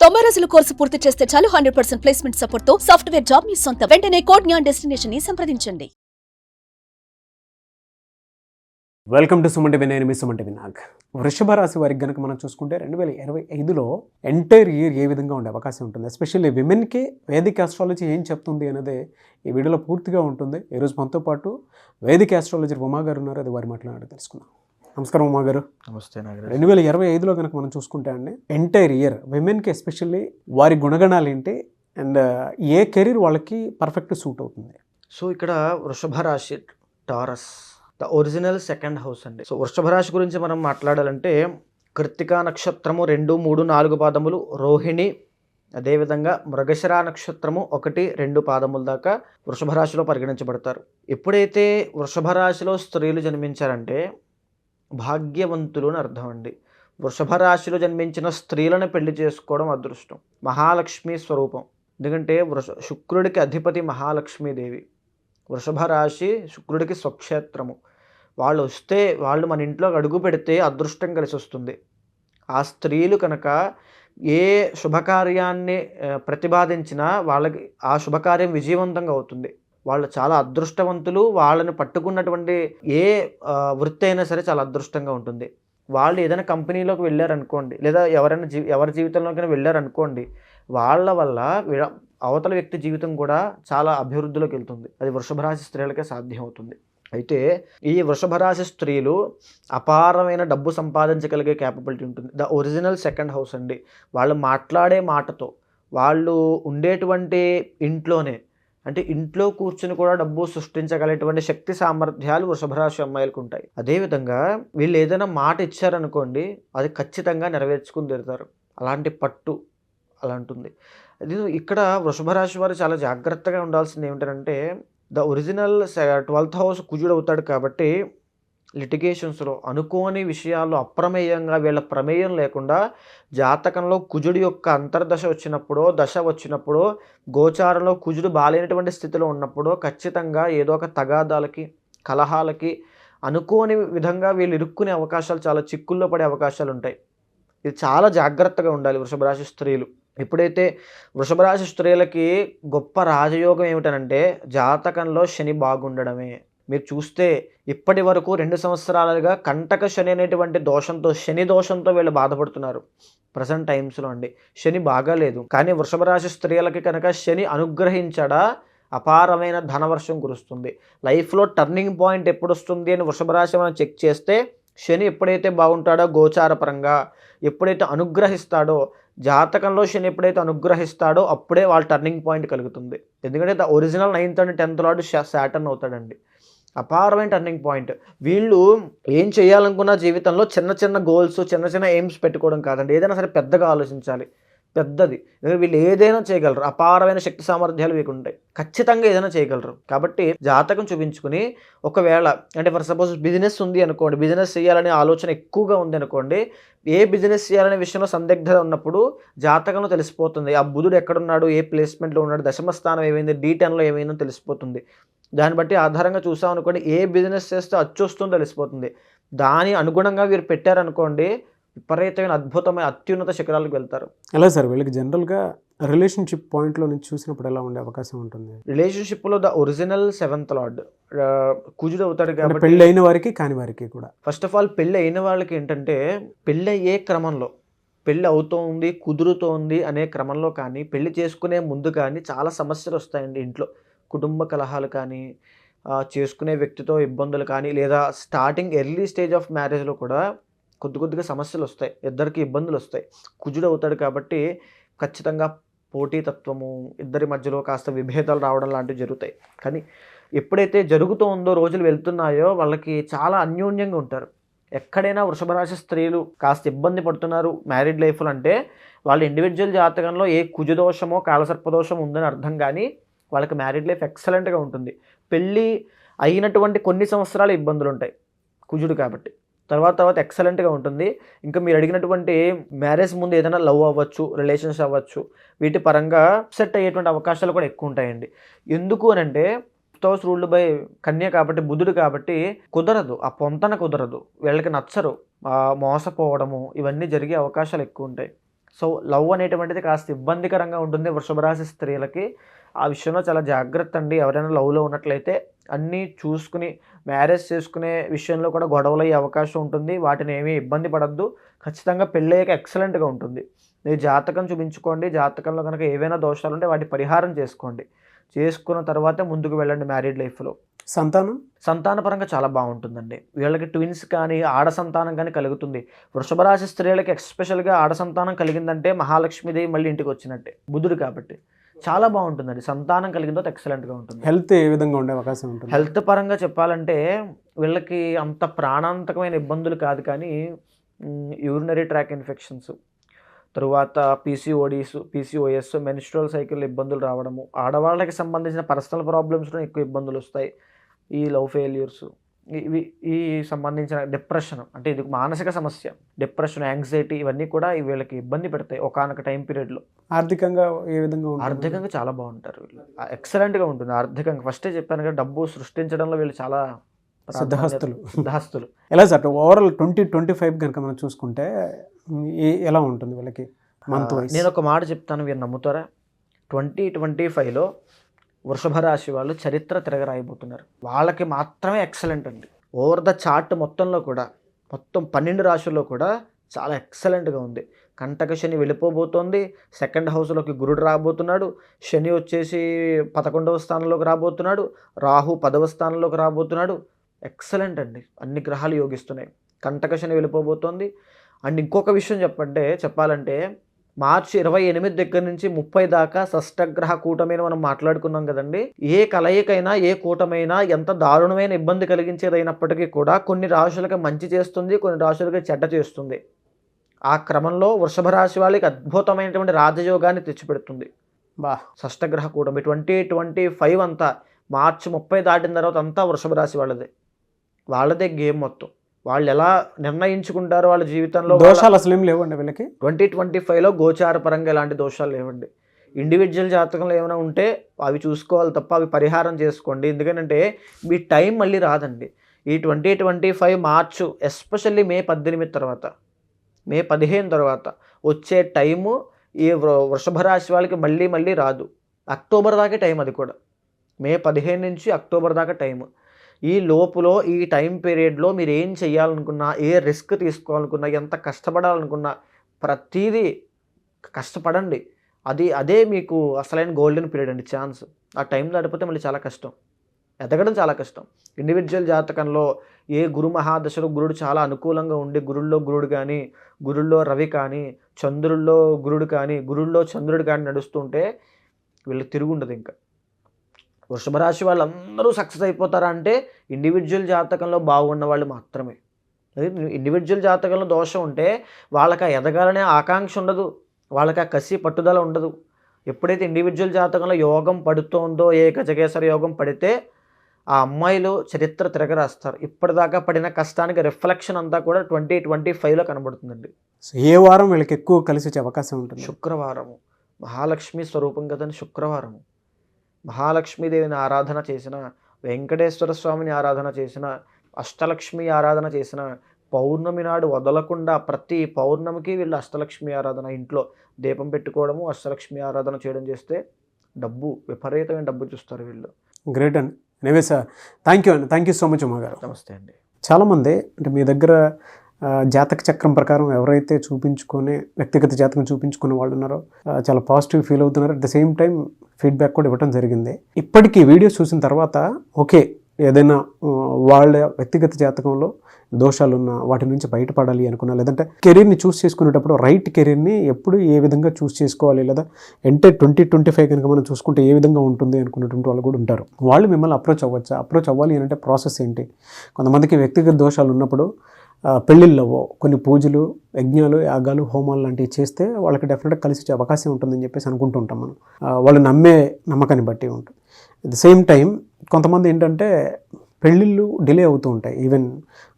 90 రోజుల కోర్సు పూర్తి చేస్తే చాలు 100% ప్లేస్మెంట్ సపోర్ట్ తో సాఫ్ట్వేర్ జాబ్ మీ సొంతం. వెంటనే కోడ్ జ్ఞాన్ డెస్టినేషన్ ని సంప్రదించండి. Welcome to Suman TV. నేను మీ సుమన్ టీవీ నాగ్. వృషభ రాశి వారికి కనుక మనం చూసుకుంటే 2025లో ఎంటైర్ ఇయర్ ఏ విధంగా ఉండే అవకాశం ఉంటుంది, ఎస్పెషల్లీ విమెన్కి వేదిక ఆస్ట్రాలజీ ఏం చెప్తుంది అనేది ఈ వీడియోలో పూర్తిగా ఉంటుంది. ఈరోజు మనతో పాటు వేదిక ఆస్ట్రాలజర్ ఉమా గారు ఉన్నారు, అది వారి మాట్లాడి తెలుసుకుందాం. నమస్కారం ఉమా గారు. నమస్తే. 2025లో కనుక మనం చూసుకుంటే అండి, ఎంటైర్ ఇయర్ విమెన్కి ఎస్పెషల్లీ వారి గుణగణాలు ఏంటి అండ్ ఏ కెరీర్ వాళ్ళకి పర్ఫెక్ట్ సూట్ అవుతుంది? సో ఇక్కడ వృషభ రాశి, taurus, the original second house అండి. సో వృషభ రాశి గురించి మనం మాట్లాడాలంటే కృత్తికా నక్షత్రము 2, 3, 4 పాదములు, రోహిణి, అదేవిధంగా మృగశిర నక్షత్రము 1, 2 పాదముల దాకా వృషభ రాశిలో పరిగణించబడతారు. ఎప్పుడైతే వృషభ రాశిలో స్త్రీలు జన్మించారంటే భాగ్యవంతులు అని అర్థం అండి. వృషభ రాశిలో జన్మించిన స్త్రీలను పెళ్లి చేసుకోవడం అదృష్టం, మహాలక్ష్మి స్వరూపం. ఎందుకంటే శుక్రుడికి అధిపతి మహాలక్ష్మీదేవి. వృషభ రాశి శుక్రుడికి స్వక్షేత్రము. వాళ్ళు వస్తే, వాళ్ళు మన ఇంట్లోకి అడుగు పెడితే అదృష్టం కలిసి వస్తుంది. ఆ స్త్రీలు కనుక ఏ శుభకార్యాన్ని ప్రతిపాదించినా వాళ్ళకి ఆ శుభకార్యం విజయవంతంగా అవుతుంది. వాళ్ళు చాలా అదృష్టవంతులు. వాళ్ళని పట్టుకున్నటువంటి ఏ వృత్తి అయినా సరే చాలా అదృష్టంగా ఉంటుంది. వాళ్ళు ఏదైనా కంపెనీలోకి వెళ్ళారనుకోండి, లేదా ఎవరి జీవితంలోకైనా వెళ్ళారనుకోండి, వాళ్ళ వల్ల అవతల వ్యక్తి జీవితం కూడా చాలా అభివృద్ధిలోకి వెళ్తుంది. అది వృషభ రాశి స్త్రీలకే సాధ్యం అవుతుంది. అయితే ఈ వృషభ రాశి స్త్రీలు అపారమైన డబ్బు సంపాదించగలిగే క్యాపబిలిటీ ఉంటుంది. ద ఒరిజినల్ సెకండ్ హౌస్ అండి. వాళ్ళు మాట్లాడే మాటతో, వాళ్ళు ఉండేటువంటి ఇంట్లోనే, అంటే ఇంట్లో కూర్చుని కూడా డబ్బు సృష్టించగలిగేటువంటి శక్తి సామర్థ్యాలు వృషభ రాశి అమ్మాయిలకు ఉంటాయి. అదేవిధంగా వీళ్ళు ఏదైనా మాట ఇచ్చారనుకోండి, అది ఖచ్చితంగా నెరవేర్చుకుని తీరుతారు. అలాంటి పట్టు అలా ఉంటుంది. అది ఇక్కడ వృషభ రాశి వారు చాలా జాగ్రత్తగా ఉండాల్సింది ఏమిటంటే, ద ఒరిజినల్ 12th హౌస్ కుజుడు అవుతాడు కాబట్టి లిటిగేషన్స్లో అనుకోని విషయాల్లో అప్రమేయంగా, వీళ్ళ ప్రమేయం లేకుండా జాతకంలో కుజుడి యొక్క అంతర్దశ వచ్చినప్పుడు, దశ వచ్చినప్పుడు, గోచారంలో కుజుడు బాలేనటువంటి స్థితిలో ఉన్నప్పుడు ఖచ్చితంగా ఏదో ఒక తగాదాలకి, కలహాలకి, అనుకోని విధంగా వీళ్ళు ఇరుక్కునే అవకాశాలు, చాలా చిక్కుల్లో పడే అవకాశాలు ఉంటాయి. ఇది చాలా జాగ్రత్తగా ఉండాలి వృషభ రాశి స్త్రీలు. ఎప్పుడైతే వృషభ రాశి స్త్రీలకి గొప్ప రాజయోగం ఏమిటనంటే జాతకంలో శని బాగుండడమే. మీరు చూస్తే ఇప్పటి వరకు 2 సంవత్సరాలుగా కంటక శని అనేటువంటి దోషంతో, శని దోషంతో వీళ్ళు బాధపడుతున్నారు. ప్రజెంట్ టైమ్స్లో అండి శని బాగాలేదు. కానీ వృషభ రాశి స్త్రీలకి కనుక శని అనుగ్రహించడా అపారమైన ధనవర్షం కురుస్తుంది. లైఫ్లో టర్నింగ్ పాయింట్ ఎప్పుడు వస్తుంది అని వృషభ రాశి మనం చెక్ చేస్తే, శని ఎప్పుడైతే బాగుంటాడో గోచారపరంగా, ఎప్పుడైతే అనుగ్రహిస్తాడో, జాతకంలో శని ఎప్పుడైతే అనుగ్రహిస్తాడో అప్పుడే వాళ్ళ టర్నింగ్ పాయింట్ కలుగుతుంది. ఎందుకంటే the original 9th and 10th lord Saturn అవుతాడండి. అపారమైన టర్నింగ్ పాయింట్. వీళ్ళు ఏం చేయాలనుకున్న జీవితంలో చిన్న చిన్న గోల్స్, చిన్న చిన్న ఎయిమ్స్ పెట్టుకోవడం కాదండి, ఏదైనా సరే పెద్దగా ఆలోచించాలి. పెద్దది. వీళ్ళు ఏదైనా చేయగలరు. అపారమైన శక్తి సామర్థ్యాలు వీళ్ళకు ఉంటాయి. ఖచ్చితంగా ఏదైనా చేయగలరు. కాబట్టి జాతకం చూపించుకుని, ఒకవేళ అంటే ఫర్ సపోజ్ బిజినెస్ ఉంది అనుకోండి, బిజినెస్ చేయాలనే ఆలోచన ఎక్కువగా ఉంది అనుకోండి, ఏ బిజినెస్ చేయాలనే విషయంలో సందిగ్ధత ఉన్నప్పుడు జాతకంలో తెలిసిపోతుంది. ఆ బుధుడు ఎక్కడున్నాడు, ఏ ప్లేస్మెంట్లో ఉన్నాడు, దశమ స్థానం ఏమైంది, D10లో ఏమైందో తెలిసిపోతుంది. దాన్ని బట్టి ఆధారంగా చూసాం అనుకోండి, ఏ బిజినెస్ చేస్తే అచ్చొస్తుందో తెలిసిపోతుంది. దాని అనుగుణంగా వీరు పెట్టారనుకోండి, విపరీతమైన అద్భుతమైన అత్యున్నత శిఖరాలకు వెళ్తారు. ఎలా సార్ వీళ్ళకి జనరల్గా రిలేషన్షిప్ పాయింట్లో నుంచి చూసినప్పుడు ఎలా ఉండే అవకాశం ఉంటుంది? రిలేషన్షిప్లో ద ఒరిజినల్ 7th లార్డ్ కుజుడు అవుతాడు కాబట్టి పెళ్ళి అయిన వారికి కాని వారికి కూడా. ఫస్ట్ ఆఫ్ ఆల్ పెళ్ళి అయిన వాళ్ళకి ఏంటంటే, పెళ్ళి అయ్యే క్రమంలో, పెళ్ళి అవుతోంది, కుదురుతోంది అనే క్రమంలో కానీ, పెళ్లి చేసుకునే ముందు కానీ చాలా సమస్యలు వస్తాయండి ఇంట్లో. కుటుంబ కలహాలు కానీ, చేసుకునే వ్యక్తితో ఇబ్బందులు కానీ, లేదా స్టార్టింగ్ ఎర్లీ స్టేజ్ ఆఫ్ మ్యారేజ్లో కూడా కొద్దిగా సమస్యలు వస్తాయి. ఇద్దరికి ఇబ్బందులు వస్తాయి. కుజుడు అవుతాడు కాబట్టి ఖచ్చితంగా పోటీతత్వము, ఇద్దరి మధ్యలో కాస్త విభేదాలు రావడం లాంటివి జరుగుతాయి. కానీ ఎప్పుడైతే జరుగుతూ ఉందో, రోజులు వెళ్తున్నాయో, వాళ్ళకి చాలా అన్యోన్యంగా ఉంటారు. ఎక్కడైనా వృషభ రాశి స్త్రీలు కాస్త ఇబ్బంది పడుతున్నారు మ్యారీడ్ లైఫ్లో అంటే, వాళ్ళ ఇండివిజువల్ జాతకంలో ఏ కుజదోషమో కాలసర్పదోషం ఉందని అర్థం. కానీ వాళ్ళకి మ్యారీడ్ లైఫ్ ఎక్సలెంట్గా ఉంటుంది. పెళ్ళి అయినటువంటి కొన్ని సంవత్సరాలు ఇబ్బందులు ఉంటాయి కుజుడు కాబట్టి, తర్వాత ఎక్సలెంట్గా ఉంటుంది. ఇంకా మీరు అడిగినటువంటి మ్యారేజ్ ముందు ఏదైనా లవ్ అవ్వచ్చు, రిలేషన్స్ అవ్వచ్చు, వీటి పరంగా సెట్ అయ్యేటువంటి అవకాశాలు కూడా ఎక్కువ ఉంటాయండి. ఎందుకు అని అంటే హౌస్ రూల్డ్ బై కన్య కాబట్టి, బుధుడు కాబట్టి కుదరదు, ఆ పొంతన కుదరదు, వీళ్ళకి నచ్చరు, మోసపోవడము, ఇవన్నీ జరిగే అవకాశాలు ఎక్కువ ఉంటాయి. సో లవ్ అనేటువంటిది కాస్త ఇబ్బందికరంగా ఉంటుంది వృషభ రాశి స్త్రీలకి. ఆ విషయంలో చాలా జాగ్రత్త అండి. ఎవరైనా లవ్లో ఉన్నట్లయితే అన్నీ చూసుకుని మ్యారేజ్ చేసుకునే విషయంలో కూడా గొడవలు అయ్యే అవకాశం ఉంటుంది. వాటిని ఏమీ ఇబ్బంది పడద్దు. ఖచ్చితంగా పెళ్ళయ్యాక ఎక్సలెంట్గా ఉంటుంది. మీరు జాతకం చూపించుకోండి. జాతకంలో కనుక ఏవైనా దోషాలు ఉంటే వాటి పరిహారం చేసుకోండి. చేసుకున్న తర్వాత ముందుకు వెళ్ళండి మ్యారీడ్ లైఫ్లో. సంతానపరంగా చాలా బాగుంటుందండి. వీళ్ళకి ట్విన్స్ కానీ ఆడ సంతానం కానీ కలుగుతుంది. వృషభ రాశి స్త్రీలకి ఎస్పెషల్గా ఆడ సంతానం కలిగిందంటే మహాలక్ష్మీదేవి మళ్ళీ ఇంటికి వచ్చినట్టే, బుధుడు కాబట్టి చాలా బాగుంటుందండి. సంతానం కలిగిన తర్వాత ఎక్సలెంట్గా ఉంటుంది. హెల్త్ ఏ విధంగా ఉండే అవకాశం ఉంటుంది? హెల్త్ పరంగా చెప్పాలంటే వీళ్ళకి అంత ప్రాణాంతకమైన ఇబ్బందులు కాదు, కానీ యూరినరీ ట్రాక్ ఇన్ఫెక్షన్స్, తరువాత పీసీఓఎస్, మెన్స్ట్రువల్ సైకిల్ ఇబ్బందులు రావడము, ఆడవాళ్ళకి సంబంధించిన పర్సనల్ ప్రాబ్లమ్స్లో ఎక్కువ ఇబ్బందులు వస్తాయి. ఈ లవ్ ఫెయిల్యూర్స్, ఈ సంబంధించిన డిప్రెషన్, అంటే ఇది మానసిక సమస్య, డిప్రెషన్, యాంగ్జైటీ, ఇవన్నీ కూడా వీళ్ళకి ఇబ్బంది పెడతాయి ఒకానొక టైం పీరియడ్లో. ఆర్థికంగా ఏ విధంగా? ఆర్థికంగా చాలా బాగుంటారు వీళ్ళు, ఎక్సలెంట్గా ఉంటుంది ఆర్థికంగా. ఫస్టే చెప్పాను కదా, డబ్బు సృష్టించడంలో వీళ్ళు చాలా సిద్ధహస్తులు. ఎలా సార్ ఓవరాల్ 2025 కనుక మనం చూసుకుంటే ఎలా ఉంటుంది వీళ్ళకి మంత్ వైస్? నేను ఒక మాట చెప్తాను, మీరు నమ్ముతారా? 2025లో వృషభ రాశి వాళ్ళు చరిత్ర తిరగరాయబోతున్నారు. వాళ్ళకి మాత్రమే ఎక్సలెంట్ అండి. ఓవర్ ద చార్ట్ మొత్తంలో కూడా, మొత్తం 12 రాశుల్లో కూడా చాలా ఎక్సలెంట్గా ఉంది. కంటక శని వెళ్ళిపోబోతోంది. సెకండ్ హౌస్లోకి గురుడు రాబోతున్నాడు. శని వచ్చేసి 11వ స్థానంలోకి రాబోతున్నాడు. రాహు 10వ స్థానంలోకి రాబోతున్నాడు. ఎక్సలెంట్ అండి, అన్ని గ్రహాలు యోగిస్తున్నాయి. కంటక శని వెళ్ళిపోబోతోంది. అండ్ ఇంకొక విషయం చెప్పాలంటే మార్చి 28 దగ్గర నుంచి 30 దాకా షష్టగ్రహ కూటమిని మనం మాట్లాడుకున్నాం కదండి. ఏ కలయికైనా, ఏ కూటమైనా ఎంత దారుణమైన ఇబ్బంది కలిగించేదైనప్పటికీ కూడా కొన్ని రాశులకు మంచి చేస్తుంది, కొన్ని రాశులకి చెడ్డ చేస్తుంది. ఆ క్రమంలో వృషభ రాశి వాళ్ళకి అద్భుతమైనటువంటి రాజయోగాన్ని తెచ్చిపెడుతుంది షష్టగ్రహ కూటమి. 2025 అంతా మార్చి 30 దాటిన తర్వాత అంతా వృషభ రాశి వాళ్ళదే గేమ్ మొత్తం. వాళ్ళు ఎలా నిర్ణయించుకుంటారో వాళ్ళ జీవితంలో. దోషాలు అసలు ఏం లేవండి వీళ్ళకి. 2025లో గోచార పరంగా ఎలాంటి దోషాలు లేవండి. ఇండివిజువల్ జాతకంలో ఏమైనా ఉంటే అవి చూసుకోవాలి తప్ప అవి పరిహారం చేసుకోండి. ఎందుకంటే మీ టైం మళ్ళీ రాదండి. ఈ 2025 మార్చు, ఎస్పెషల్లీ మే 18 తర్వాత, మే 15 తర్వాత వచ్చే టైము ఈ వృషభ రాశి వాళ్ళకి మళ్ళీ రాదు. అక్టోబర్ దాకా టైం, అది కూడా మే 15 నుంచి అక్టోబర్ దాకా టైము. ఈ లోపులో, ఈ టైం పీరియడ్లో మీరు ఏం చేయాలనుకున్నా, ఏ రిస్క్ తీసుకోవాలనుకున్నా, ఎంత కష్టపడాలనుకున్నా ప్రతిదీ కష్టపడండి. అదే మీకు అసలైన గోల్డెన్ పీరియడ్ అండి, ఛాన్స్. ఆ టైం దాటిపోతే మళ్ళీ చాలా కష్టం, ఎదగడం చాలా కష్టం. ఇండివిజువల్ జాతకంలో ఏ గురు మహాదశలో గురుడు చాలా అనుకూలంగా ఉండి, గురుల్లో గురుడు కానీ, గురుల్లో రవి కానీ, చంద్రుల్లో గురుడు కానీ, గురుల్లో చంద్రుడు కానీ నడుస్తుంటే వీళ్ళకి తిరుగుండదు. ఇంకా వృషభ రాశి వాళ్ళందరూ సక్సెస్ అయిపోతారా అంటే ఇండివిజువల్ జాతకంలో బాగున్న వాళ్ళు మాత్రమే. ఇండివిజువల్ జాతకంలో దోషం ఉంటే వాళ్ళకి ఆ ఎదగాలనే ఆకాంక్ష ఉండదు, వాళ్ళకి ఆ కసి పట్టుదల ఉండదు. ఎప్పుడైతే ఇండివిజువల్ జాతకంలో యోగం పడుతోందో, ఏ గజకేసరి యోగం పడితే ఆ అమ్మాయిలు చరిత్ర తిరగరాస్తారు. ఇప్పటిదాకా పడిన కష్టానికి రిఫ్లెక్షన్ అంతా కూడా 2025లో కనబడుతుందండి. ఏ వారం వీళ్ళకి ఎక్కువ కలిసి వచ్చే అవకాశం ఉంటుంది? శుక్రవారము, మహాలక్ష్మి స్వరూపం కదండి శుక్రవారము. మహాలక్ష్మీదేవిని ఆరాధన చేసిన, వెంకటేశ్వర స్వామిని ఆరాధన చేసిన, అష్టలక్ష్మి ఆరాధన చేసిన, పౌర్ణమి నాడు వదలకుండా ప్రతి పౌర్ణమికి వీళ్ళు అష్టలక్ష్మి ఆరాధన, ఇంట్లో దీపం పెట్టుకోవడము, అష్టలక్ష్మి ఆరాధన చేయడం చేస్తే విపరీతమైన డబ్బు చూస్తారు వీళ్ళు. గ్రేట్ అండి. Anyway sir, thank you so much Uma గారు. నమస్తే అండి. చాలామంది అంటే మీ దగ్గర జాతక చక్రం ప్రకారం ఎవరైతే వ్యక్తిగత జాతకం చూపించుకునే వాళ్ళు ఉన్నారో చాలా పాజిటివ్ ఫీల్ అవుతున్నారు. At the same time feedback కూడా ఇవ్వడం జరిగింది. ఇప్పటికీ వీడియోస్ చూసిన తర్వాత ఓకే, ఏదైనా వాళ్ళ వ్యక్తిగత జాతకంలో దోషాలున్నా వాటి నుంచి బయటపడాలి అనుకున్నా, లేదంటే కెరీర్ని చూస్ చేసుకునేటప్పుడు రైట్ కెరీర్ని ఎప్పుడు ఏ విధంగా చూస్ చేసుకోవాలి, లేదా 2025 కనుక మనం చూసుకుంటే ఏ విధంగా ఉంటుంది అనుకున్నటువంటి వాళ్ళు కూడా ఉంటారు. వాళ్ళు మిమ్మల్ని అప్రోచ్ అవ్వాలి అని అంటే ప్రాసెస్ ఏంటి? కొంతమందికి వ్యక్తిగత దోషాలు ఉన్నప్పుడు పెళ్ళిళ్ళవో కొన్ని పూజలు, యజ్ఞాలు, యాగాలు, హోమాలు లాంటివి చేస్తే వాళ్ళకి డెఫినెట్గా కలిసి వచ్చే అవకాశం ఉంటుందని చెప్పేసి అనుకుంటూ ఉంటాం మనం. వాళ్ళు నమ్మకాన్ని బట్టి ఉంటుంది. అట్ ద సేమ్ టైం కొంతమంది ఏంటంటే పెళ్ళిళ్ళు డిలే అవుతూ ఉంటాయి. ఈవెన్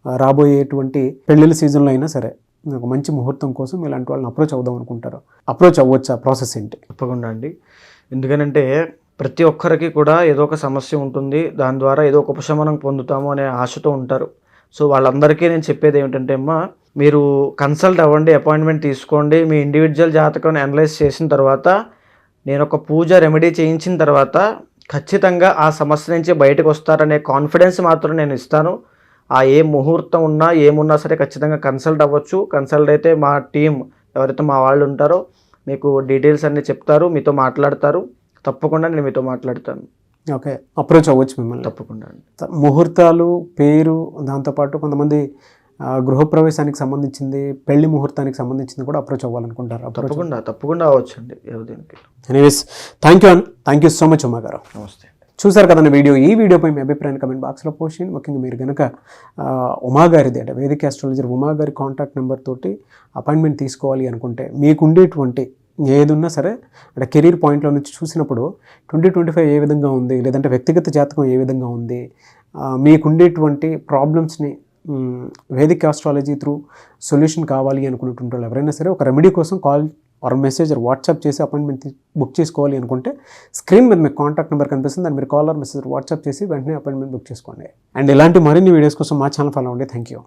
రాబోయేటువంటి పెళ్ళిళ్ళ సీజన్లో అయినా సరే ఒక మంచి ముహూర్తం కోసం ఇలాంటి వాళ్ళని అప్రోచ్ అవుదాం అనుకుంటారు. అప్రోచ్ అవ్వచ్చా? ప్రాసెస్ ఏంటి? తప్పకుండా అండి. ఎందుకనంటే ప్రతి ఒక్కరికి కూడా ఏదో ఒక సమస్య ఉంటుంది, దాని ద్వారా ఏదో ఒక ఉపశమనం పొందుతాము అనే ఆశతో ఉంటారు. సో వాళ్ళందరికీ నేను చెప్పేది ఏమిటంటే అమ్మా, మీరు కన్సల్ట్ అవ్వండి, అపాయింట్మెంట్ తీసుకోండి. మీ ఇండివిజువల్ జాతకం అనలైజ్ చేసిన తర్వాత నేను ఒక పూజ రెమెడీ చేయించిన తర్వాత ఖచ్చితంగా ఆ సమస్య నుంచి బయటకు వస్తారనే కాన్ఫిడెన్స్ మాత్రం నేను ఇస్తాను. ఆ ఏ ముహూర్తం ఉన్నా ఏమున్నా సరే ఖచ్చితంగా కన్సల్ట్ అవ్వచ్చు. కన్సల్ట్ అయితే మా టీం ఎవరైతే మా వాళ్ళు ఉంటారో మీకు డీటెయిల్స్ అన్నీ చెప్తారు, మీతో మాట్లాడతారు. తప్పకుండా నేను మీతో మాట్లాడతాను. ఓకే, అప్రోచ్ అవ్వచ్చు మిమ్మల్ని. తప్పకుండా అండి. ముహూర్తాలు, పేరు, దాంతోపాటు కొంతమంది గృహప్రవేశానికి సంబంధించింది, పెళ్లి ముహూర్తానికి సంబంధించింది కూడా అప్రోచ్ అవ్వాలనుకుంటారు. తప్పకుండా అవ్వచ్చండి. దీనికి anyways, thank you so much Uma గారు. నమస్తే. చూసారు కదండి ఈ వీడియోపై మీ అభిప్రాయాన్ని కమెంట్ బాక్స్లో పోస్ట్ చేయండి. ముఖ్యంగా మీరు కనుక ఉమా గారిది అంటే వేదిక ఆస్ట్రాలజర్ ఉమా గారి కాంటాక్ట్ నెంబర్ తోటి అపాయింట్మెంట్ తీసుకోవాలి అనుకుంటే మీకుండేటువంటి ఏదున్నా సరే అంటే కెరీర్ పాయింట్లో నుంచి చూసినప్పుడు 2025 ఏ విధంగా ఉంది, లేదంటే వ్యక్తిగత జాతకం ఏ విధంగా ఉంది, మీకుండేటువంటి ప్రాబ్లమ్స్ని వేదిక ఆస్ట్రాలజీ త్రూ సొల్యూషన్ కావాలి అనుకున్నటువంటి వాళ్ళు ఎవరైనా సరే ఒక రెమెడీ కోసం కాల్ ఆర్ మెసేజ్ వాట్సాప్ చేసి అపాయింట్మెంట్ బుక్ చేసుకోవాలి అనుకుంటే స్క్రీన్ మీద మీకు కాంటాక్ట్ నెంబర్ కనిపిస్తుంది, దాన్ని మీరు కాల్ ఆర్ మెసేజ్ వాట్సాప్ చేసి వెంటనే అపాయింట్మెంట్ బుక్ చేసుకోండి. అండ్ ఇలాంటి మరిన్ని వీడియోస్ కోసం మా ఛానల్ ఫాలో అవ్వండి. Thank you.